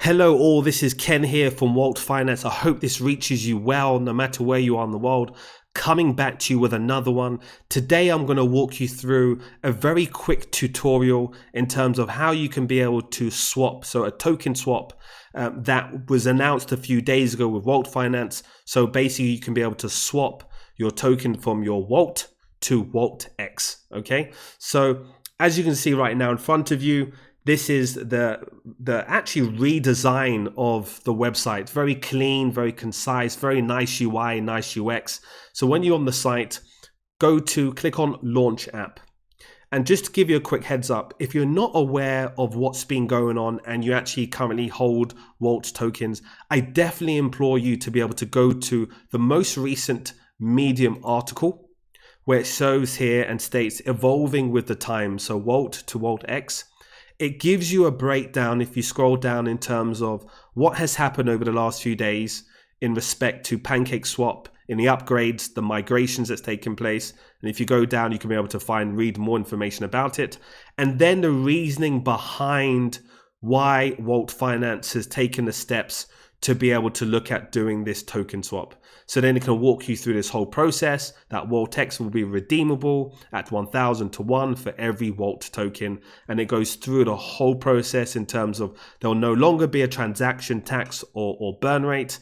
Hello all, this is Ken here from Wault Finance. I hope this reaches you well, no matter where you are in the world. Coming back to you with another one. Today I'm going to walk you through a very quick tutorial in terms of how you can be able to swap, so a token swap that was announced a few days ago with Wault Finance. So basically you can be able to swap your token from your Wault to WAULTX, okay? So as you can see right now in front of you, this is the actually redesign of the website. Very clean, very concise, very nice UI, nice UX. So when you're on the site, click on Launch App. And just to give you a quick heads up, if you're not aware of what's been going on and you actually currently hold Wault tokens, I definitely implore you to be able to go to the most recent Medium article where it shows here and states evolving with the times. So Wault to WAULTX. It gives you a breakdown if you scroll down in terms of what has happened over the last few days in respect to PancakeSwap, in the upgrades, the migrations that's taken place. And if you go down, you can be able to read more information about it. And then the reasoning behind why Wault Finance has taken the steps to be able to look at doing this token swap. So then it can walk you through this whole process. That WAULTX will be redeemable at 1,000 to 1 for every Wault token. And it goes through the whole process in terms of there will no longer be a transaction tax or burn rate,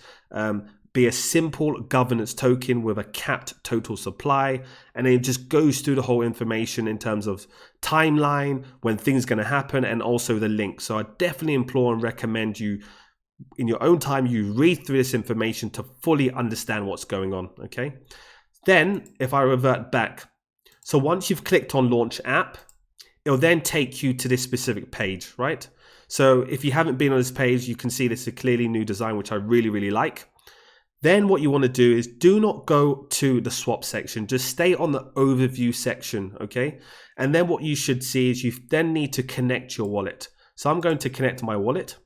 be a simple governance token with a capped total supply. And then it just goes through the whole information in terms of timeline, when things are going to happen, and also the link. So I definitely implore and recommend you in your own time, you read through this information to fully understand what's going on, okay? Then if I revert back, so once you've clicked on Launch App, it'll then take you to this specific page, right? So if you haven't been on this page, you can see this is a clearly new design, which I really, really like. Then what you want to do is do not go to the swap section, just stay on the overview section, okay? And then what you should see is you then need to connect your wallet. So I'm going to connect my wallet.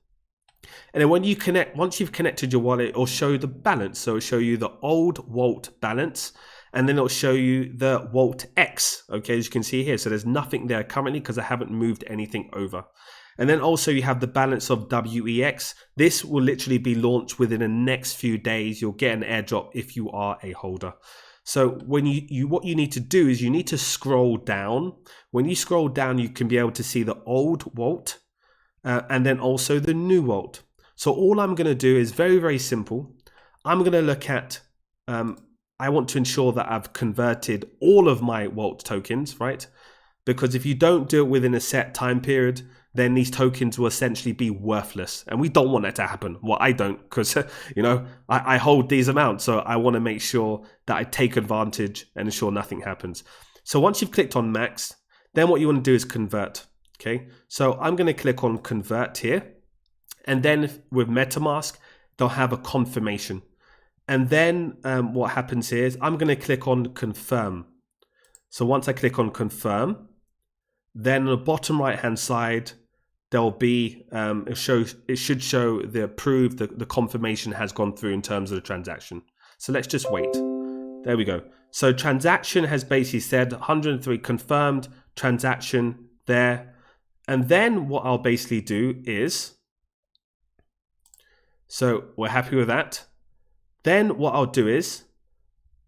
And then when you connect, once you've connected your wallet, it'll show you the balance. So it'll show you the old Wault balance, and then it'll show you the WAULTX, okay, as you can see here. So there's nothing there currently because I haven't moved anything over. And then also you have the balance of WEX. This will literally be launched within the next few days. You'll get an airdrop if you are a holder. So when what you need to do is you need to scroll down. When you scroll down, you can be able to see the old Wault and then also the new Wault. So all I'm going to do is very, very simple. I'm going to look at, I want to ensure that I've converted all of my Wault tokens, right? Because if you don't do it within a set time period, then these tokens will essentially be worthless. And we don't want that to happen. Well, I don't, because, you know, I hold these amounts. So I want to make sure that I take advantage and ensure nothing happens. So once you've clicked on max, then what you want to do is convert. Okay, so I'm going to click on convert here. And then with MetaMask, they'll have a confirmation. And then what happens here is I'm going to click on confirm. So once I click on confirm, then on the bottom right hand side, there'll be, it should show the approved, the confirmation has gone through in terms of the transaction. So let's just wait. There we go. So transaction has basically said 103 confirmed, transaction there. And then what I'll basically do is, so we're happy with that. Then what I'll do is,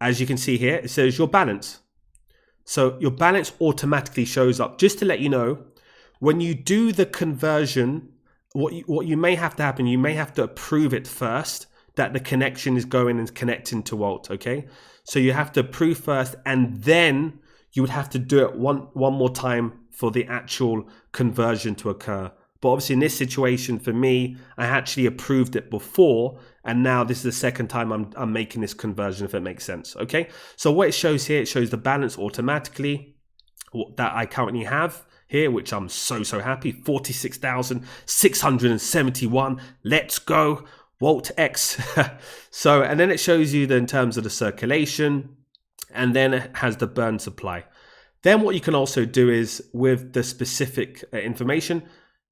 as you can see here, it says your balance. So your balance automatically shows up. Just to let you know, when you do the conversion, what you may have to happen, you may have to approve it first that the connection is going and connecting to Wault, okay? So you have to approve first, and then you would have to do it one more time for the actual conversion to occur. But obviously in this situation for me, I actually approved it before, and now this is the second time I'm making this conversion, if it makes sense, okay? So what it shows here, it shows the balance automatically that I currently have here, which I'm so happy, 46,671. Let's go, WAULTX. So, and then it shows you in terms of the circulation, and then it has the burn supply. Then what you can also do is with the specific information,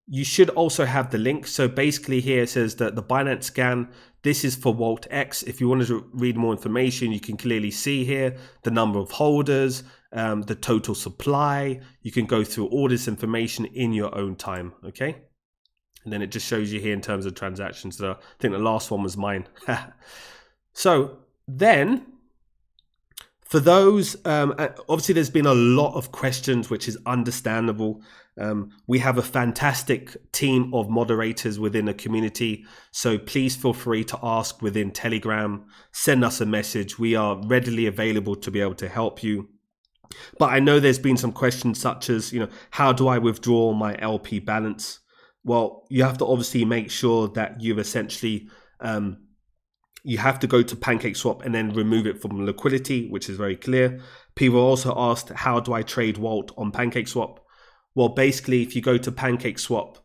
you should also have the link. So basically here it says that the Binance scan, this is for WAULTX. If you wanted to read more information, you can clearly see here the number of holders, the total supply. You can go through all this information in your own time, okay? And then it just shows you here in terms of transactions. So I think the last one was mine. So then, for those, obviously there's been a lot of questions, which is understandable. We have a fantastic team of moderators within the community. So please feel free to ask within Telegram, send us a message. We are readily available to be able to help you. But I know there's been some questions such as, how do I withdraw my LP balance? Well, you have to obviously make sure that you've essentially, you have to go to PancakeSwap and then remove it from liquidity, which is very clear. People also asked, how do I trade Wault on PancakeSwap? Well, basically, if you go to PancakeSwap,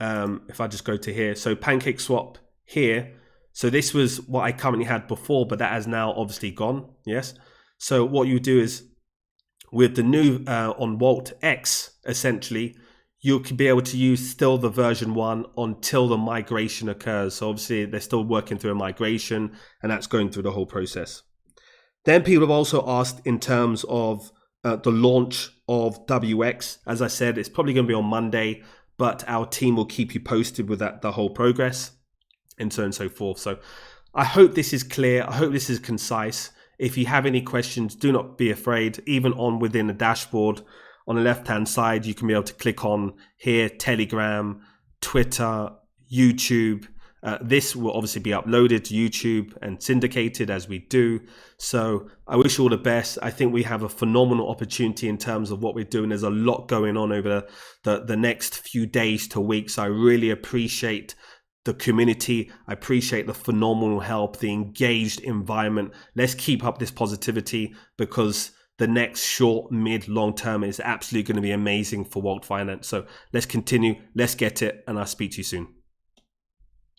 if I just go to here, so PancakeSwap here, so this was what I currently had before, but that has now obviously gone, yes? So what you do is, with the new on WAULTX, essentially, you could be able to use still the version 1 until the migration occurs. So obviously they're still working through a migration, and that's going through the whole process. Then people have also asked in terms of the launch of WX. As I said, it's probably going to be on Monday, but our team will keep you posted with that, the whole progress, and so on and so forth. So I hope this is clear. I hope this is concise. If you have any questions, do not be afraid. Even within the dashboard, on the left-hand side, you can be able to click on here, Telegram, Twitter, YouTube. This will obviously be uploaded to YouTube and syndicated as we do. So I wish you all the best. I think we have a phenomenal opportunity in terms of what we're doing. There's a lot going on over the next few days to weeks. I really appreciate the community. I appreciate the phenomenal help, the engaged environment. Let's keep up this positivity, because the next short, mid, long term is absolutely going to be amazing for Wault Finance. So let's continue. Let's get it. And I'll speak to you soon.